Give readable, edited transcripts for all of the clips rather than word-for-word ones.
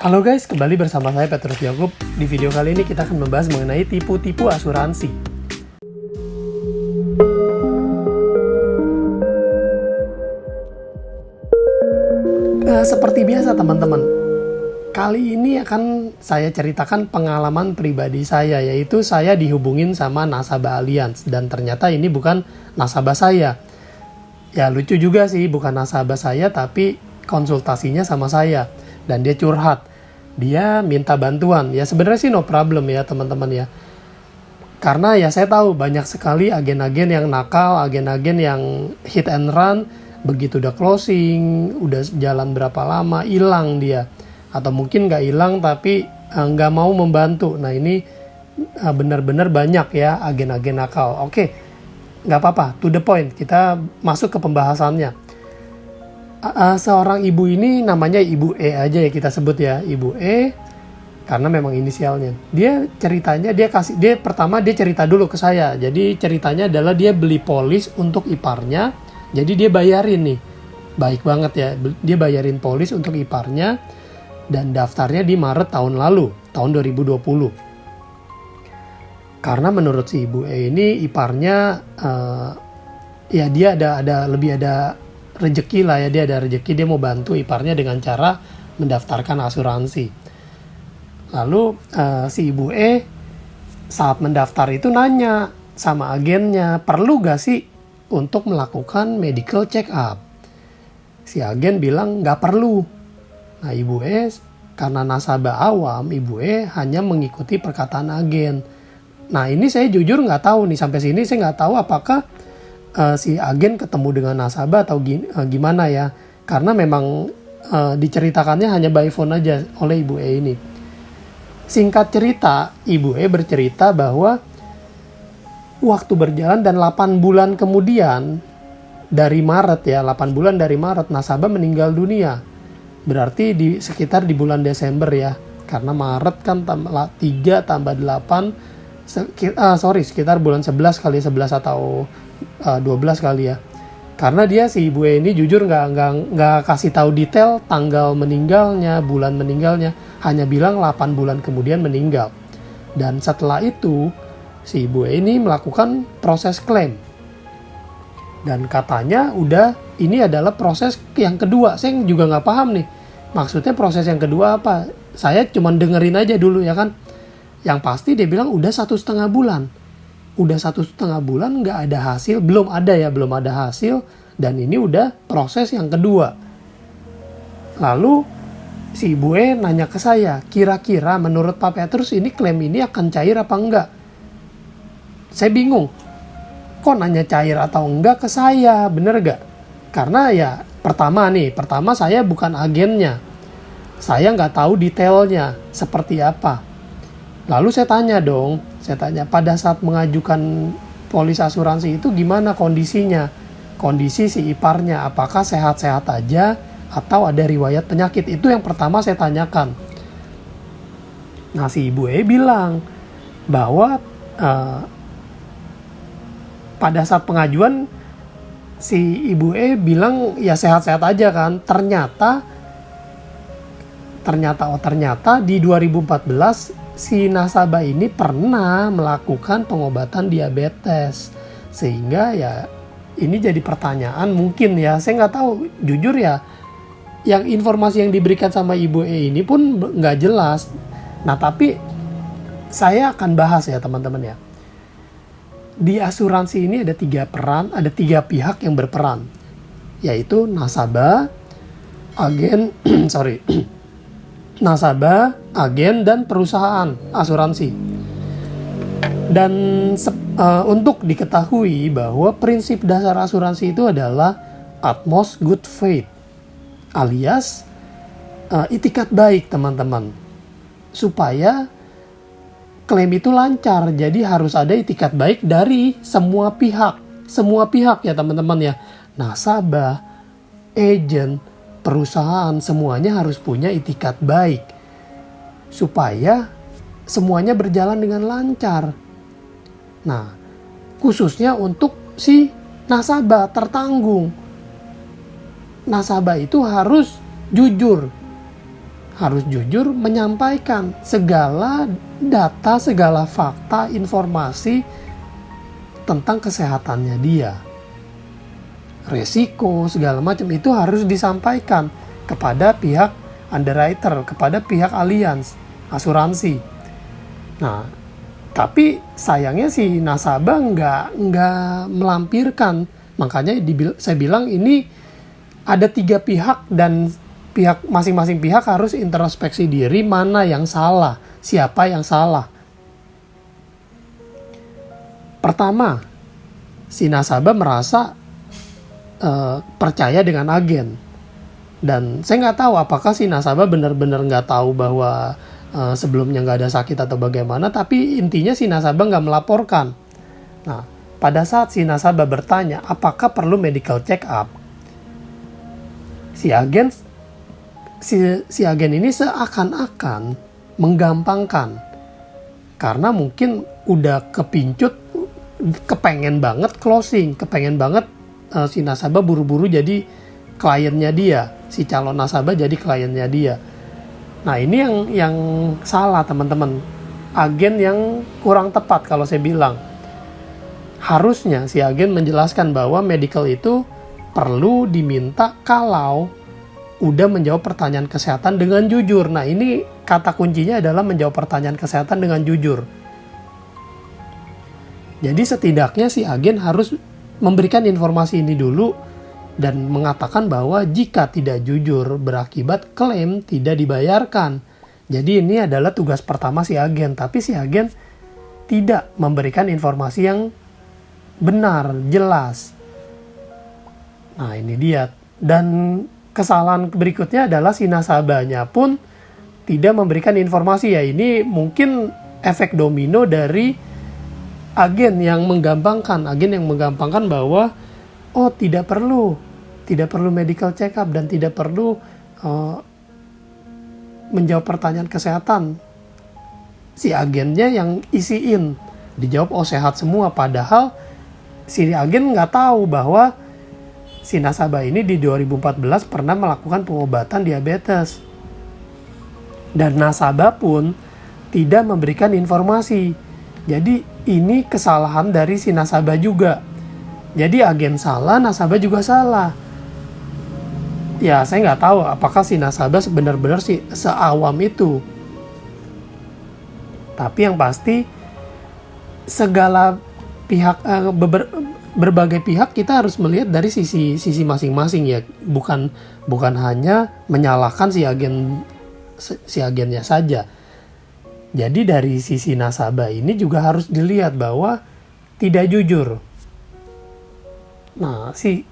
Halo guys, kembali bersama saya Petrus Yakub. Di video kali ini kita akan membahas mengenai tipu-tipu asuransi. Seperti biasa teman-teman, kali ini akan saya ceritakan pengalaman pribadi saya, yaitu saya dihubungin sama nasabah Allianz dan ternyata ini bukan nasabah saya. Ya lucu juga sih, bukan nasabah saya tapi konsultasinya sama saya dan dia curhat. Dia minta bantuan. Ya sebenarnya sih no problem ya teman-teman ya. Karena ya saya tahu banyak sekali agen-agen yang nakal, agen-agen yang hit and run. Begitu udah closing, udah jalan berapa lama, hilang dia. Atau mungkin nggak hilang tapi nggak mau membantu. Nah ini benar-benar banyak ya agen-agen nakal. Oke, nggak apa-apa, to the point. Kita masuk ke pembahasannya. Seorang ibu ini namanya Ibu E aja ya kita sebut ya, Ibu E, karena memang inisialnya. Dia ceritanya dia pertama dia cerita dulu ke saya. Jadi ceritanya adalah dia beli polis untuk iparnya. Jadi dia bayarin nih. Baik banget ya. Dia bayarin polis untuk iparnya dan daftarnya di Maret tahun lalu, tahun 2020. Karena menurut si Ibu E ini iparnya ya dia ada rezeki lah ya, dia ada rezeki, dia mau bantu iparnya dengan cara mendaftarkan asuransi. Lalu si Ibu E saat mendaftar itu nanya sama agennya, perlu gak sih untuk melakukan medical check up? Si agen bilang nggak perlu. Nah Ibu E karena nasabah awam, Ibu E hanya mengikuti perkataan agen. Nah ini saya jujur nggak tahu nih, sampai sini saya nggak tahu apakah si agen ketemu dengan nasabah atau gimana ya. Karena memang diceritakannya hanya by phone aja oleh Ibu E ini. Singkat cerita, Ibu E bercerita bahwa waktu berjalan dan 8 bulan kemudian dari Maret ya, 8 bulan dari Maret nasabah meninggal dunia. Berarti sekitar di bulan Desember ya. Karena Maret kan 3 tambah 8 sekitar bulan 11 kali, 11 atau 12 kali ya. Karena dia si Ibu E ini jujur nggak kasih tahu detail tanggal meninggalnya, bulan meninggalnya, hanya bilang 8 bulan kemudian meninggal. Dan setelah itu si Ibu E ini melakukan proses klaim. Dan katanya ini adalah proses yang kedua. Saya juga nggak paham nih. Maksudnya proses yang kedua apa? Saya cuma dengerin aja dulu ya kan. Yang pasti dia bilang udah 1,5 bulan. Udah 1,5 bulan nggak ada hasil. Belum ada hasil. Dan ini udah proses yang kedua. Lalu si Ibu E nanya ke saya, kira-kira menurut Pak Petrus ini klaim ini akan cair apa enggak? Saya bingung. Kok nanya cair atau enggak ke saya? Bener gak? Karena ya pertama saya bukan agennya. Saya nggak tahu detailnya seperti apa. Lalu saya tanya pada saat mengajukan polis asuransi itu gimana kondisinya? Kondisi si iparnya, apakah sehat-sehat aja atau ada riwayat penyakit? Itu yang pertama saya tanyakan. Nah si Ibu E bilang bahwa pada saat pengajuan si Ibu E bilang ya sehat-sehat aja kan. Ternyata di 2014 si nasabah ini pernah melakukan pengobatan diabetes. Sehingga ya ini jadi pertanyaan mungkin ya. Saya nggak tahu jujur ya. Yang informasi yang diberikan sama Ibu E ini pun nggak jelas. Nah tapi saya akan bahas ya teman-teman ya. Di asuransi ini ada 3 pihak yang berperan, yaitu nasabah, agen, nasabah, agen, dan perusahaan asuransi. Dan untuk diketahui bahwa prinsip dasar asuransi itu adalah utmost good faith, alias itikat baik teman-teman, supaya klaim itu lancar. Jadi harus ada itikat baik dari semua pihak ya teman-teman ya. Nasabah, agen, perusahaan, semuanya harus punya itikat baik supaya semuanya berjalan dengan lancar. Nah, khususnya untuk si nasabah tertanggung. Nasabah itu harus jujur. harus jujur menyampaikan segala data, segala fakta, informasi tentang kesehatannya dia. Resiko segala macam itu harus disampaikan kepada pihak underwriter, kepada pihak allianz, asuransi. Nah, tapi sayangnya si nasabah nggak melampirkan. Makanya saya bilang ini ada 3 pihak dan masing-masing pihak harus introspeksi diri mana yang salah, siapa yang salah. Pertama, si nasabah merasa percaya dengan agen. Dan saya nggak tahu apakah si nasabah benar-benar nggak tahu bahwa sebelumnya nggak ada sakit atau bagaimana, tapi intinya si nasabah nggak melaporkan. Nah, pada saat si nasabah bertanya apakah perlu medical check up, si agen ini seakan-akan menggampangkan karena mungkin udah kepincut, kepengen banget closing, kepengen banget si nasabah buru-buru jadi kliennya dia, si calon nasabah jadi kliennya dia. Nah, ini yang salah teman-teman, agen yang kurang tepat kalau saya bilang. Harusnya si agen menjelaskan bahwa medical itu perlu diminta kalau udah menjawab pertanyaan kesehatan dengan jujur. Nah, ini kata kuncinya adalah menjawab pertanyaan kesehatan dengan jujur. Jadi setidaknya si agen harus memberikan informasi ini dulu dan mengatakan bahwa jika tidak jujur berakibat klaim tidak dibayarkan. Jadi ini adalah tugas pertama si agen, tapi si agen tidak memberikan informasi yang benar, jelas. Nah, ini dia. Dan kesalahan berikutnya adalah si nasabahnya pun tidak memberikan informasi. Ya, ini mungkin efek domino dari agen yang menggampangkan bahwa tidak perlu medical check up dan tidak perlu menjawab pertanyaan kesehatan. Si agennya yang isiin, dijawab sehat semua, padahal si agen nggak tahu bahwa si nasabah ini di 2014 pernah melakukan pengobatan diabetes dan nasabah pun tidak memberikan informasi. Jadi ini kesalahan dari si nasabah juga. Jadi agen salah, nasabah juga salah. Ya, saya nggak tahu apakah si nasabah benar-benar seawam itu. Tapi yang pasti segala pihak, berbagai pihak kita harus melihat dari sisi masing-masing ya. Bukan hanya menyalahkan si agennya saja. Jadi dari sisi nasabah ini juga harus dilihat bahwa tidak jujur. Nah, si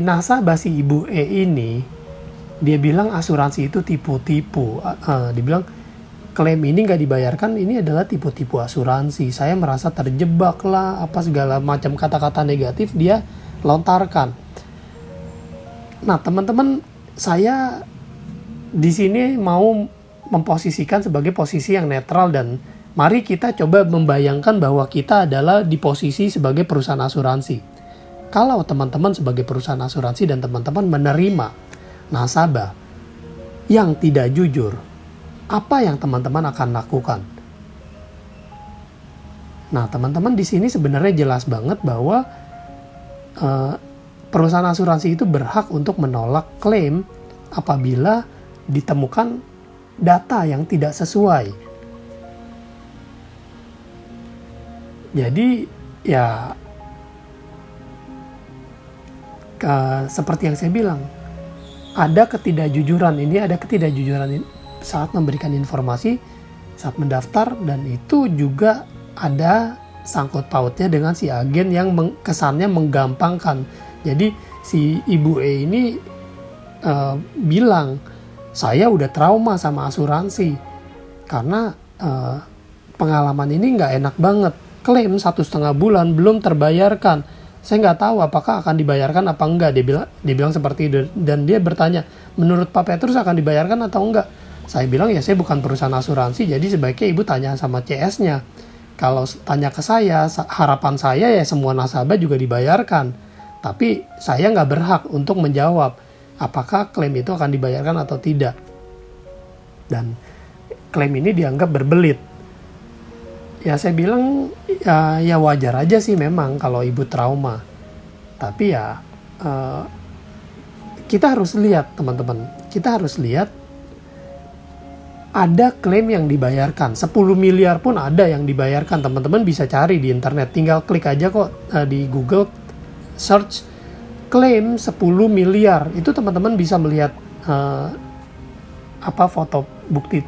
nasabah, si Ibu E ini, dia bilang asuransi itu tipu-tipu. Dia bilang klaim ini nggak dibayarkan, ini adalah tipu-tipu asuransi. Saya merasa terjebak lah, apa segala macam kata-kata negatif dia lontarkan. Nah, teman-teman, saya di sini mau memposisikan sebagai posisi yang netral dan mari kita coba membayangkan bahwa kita adalah di posisi sebagai perusahaan asuransi. Kalau teman-teman sebagai perusahaan asuransi dan teman-teman menerima nasabah yang tidak jujur, apa yang teman-teman akan lakukan? Nah, teman-teman di sini sebenarnya jelas banget bahwa perusahaan asuransi itu berhak untuk menolak klaim apabila ditemukan data yang tidak sesuai. Jadi ya seperti yang saya bilang, ada ketidakjujuran saat memberikan informasi, saat mendaftar, dan itu juga ada sangkut pautnya dengan si agen yang kesannya menggampangkan. Jadi si Ibu E ini bilang, saya udah trauma sama asuransi karena pengalaman ini nggak enak banget. Klaim 1,5 bulan belum terbayarkan. Saya nggak tahu apakah akan dibayarkan apa enggak. Dia bilang seperti itu dan dia bertanya, menurut Pak Petrus akan dibayarkan atau enggak? Saya bilang ya saya bukan perusahaan asuransi, jadi sebaiknya ibu tanya sama CS-nya. Kalau tanya ke saya, harapan saya ya semua nasabah juga dibayarkan. Tapi saya nggak berhak untuk menjawab apakah klaim itu akan dibayarkan atau tidak. dan klaim ini dianggap berbelit. Ya saya bilang ya wajar aja sih memang kalau ibu trauma, tapi ya kita harus lihat teman-teman, kita harus lihat ada klaim yang dibayarkan, 10 miliar pun ada yang dibayarkan. Teman-teman bisa cari di internet, tinggal klik aja kok di Google, search klaim 10 miliar. Itu teman-teman bisa melihat foto bukti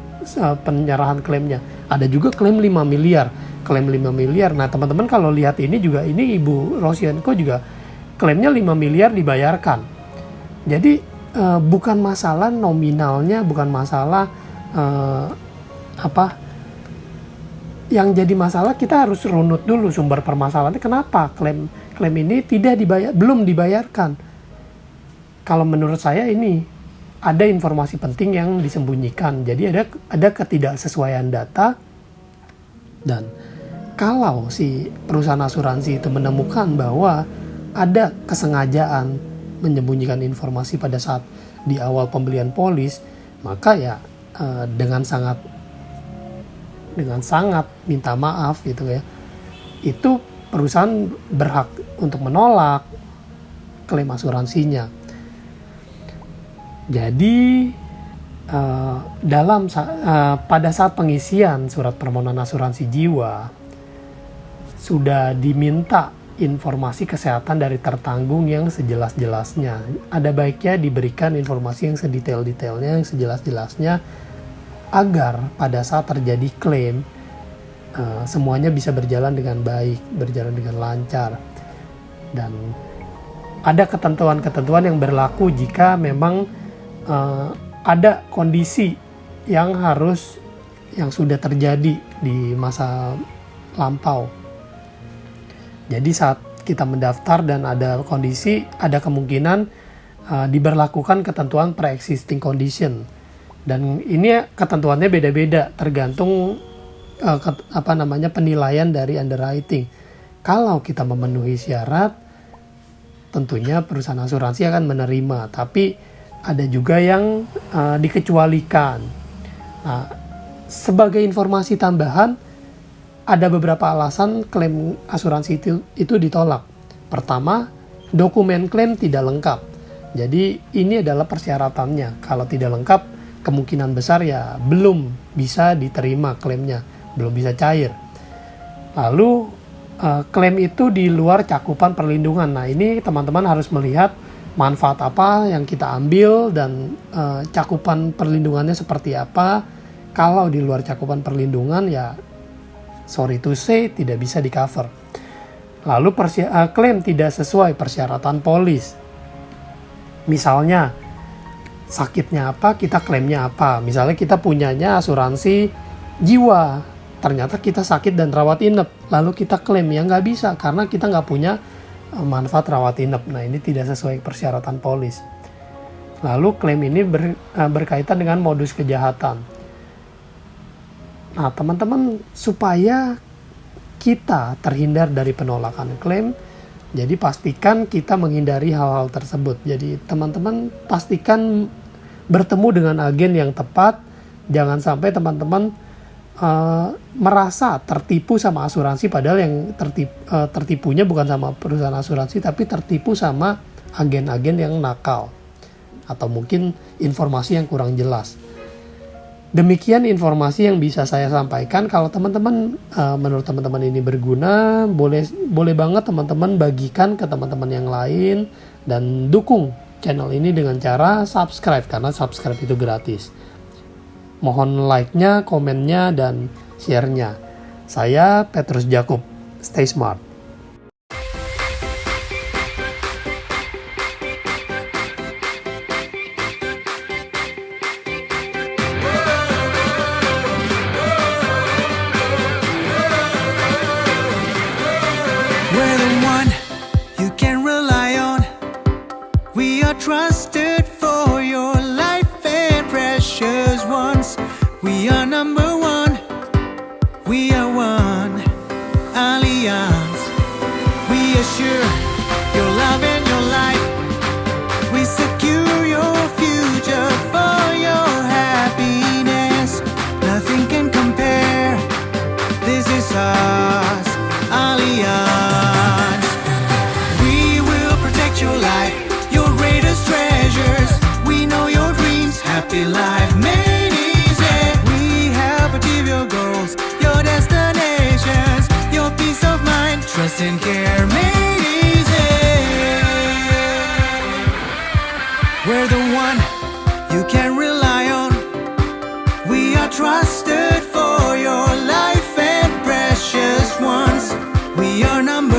penyerahan klaimnya. Ada juga klaim 5 miliar. Klaim 5 miliar. Nah teman-teman kalau lihat ini juga, ini Ibu Rosyanko juga klaimnya 5 miliar dibayarkan. Jadi bukan masalah nominalnya, bukan masalah yang jadi masalah, kita harus runut dulu sumber permasalahannya, kenapa klaim ini belum dibayarkan. Kalau menurut saya ini ada informasi penting yang disembunyikan, jadi ada ketidaksesuaian data. Dan kalau si perusahaan asuransi itu menemukan bahwa ada kesengajaan menyembunyikan informasi pada saat di awal pembelian polis, maka ya dengan sangat minta maaf gitu ya, itu perusahaan berhak untuk menolak klaim asuransinya. Jadi pada saat pengisian surat permohonan asuransi jiwa sudah diminta informasi kesehatan dari tertanggung yang sejelas-jelasnya. Ada baiknya diberikan informasi yang sedetail-detailnya, yang sejelas-jelasnya, agar pada saat terjadi klaim semuanya bisa berjalan dengan baik, berjalan dengan lancar. Dan ada ketentuan-ketentuan yang berlaku jika memang ada kondisi yang sudah terjadi di masa lampau. Jadi saat kita mendaftar dan ada kondisi, ada kemungkinan diberlakukan ketentuan pre-existing condition. Dan ini ketentuannya beda-beda tergantung penilaian dari underwriting. Kalau kita memenuhi syarat, tentunya perusahaan asuransi akan menerima. Tapi ada juga yang dikecualikan. Nah, sebagai informasi tambahan, ada beberapa alasan klaim asuransi itu ditolak. Pertama, dokumen klaim tidak lengkap. Jadi ini adalah persyaratannya. Kalau tidak lengkap, kemungkinan besar ya belum bisa diterima klaimnya, belum bisa cair. Lalu klaim itu di luar cakupan perlindungan. Nah ini teman-teman harus melihat manfaat apa yang kita ambil dan cakupan perlindungannya seperti apa. Kalau di luar cakupan perlindungan ya sorry to say tidak bisa di cover. Lalu klaim tidak sesuai persyaratan polis. Misalnya sakitnya apa, kita klaimnya apa. Misalnya kita punyanya asuransi jiwa, ternyata kita sakit dan rawat inap, lalu kita klaim, ya nggak bisa karena kita nggak punya manfaat rawat inap. Nah ini tidak sesuai persyaratan polis. Lalu klaim ini berkaitan dengan modus kejahatan. Nah teman-teman, supaya kita terhindar dari penolakan klaim, jadi pastikan kita menghindari hal-hal tersebut. Jadi teman-teman pastikan bertemu dengan agen yang tepat. Jangan sampai teman-teman merasa tertipu sama asuransi, padahal yang tertipunya bukan sama perusahaan asuransi, tapi tertipu sama agen-agen yang nakal atau mungkin informasi yang kurang jelas. Demikian informasi yang bisa saya sampaikan. Kalau teman-teman menurut teman-teman ini berguna, boleh banget teman-teman bagikan ke teman-teman yang lain dan dukung channel ini dengan cara subscribe, karena subscribe itu gratis. Mohon like-nya, komennya, dan share-nya. Saya Petrus Jakub. Stay smart. We're the one you can rely on. We are trusted for your life and precious ones. We are number one. We are one Allianz. We assure your love and your life. We secure your future for your happiness. Easy life made easy. We help achieve your goals, your destinations, your peace of mind. Trust and care made easy. We're the one you can rely on. We are trusted for your life and precious ones. We are number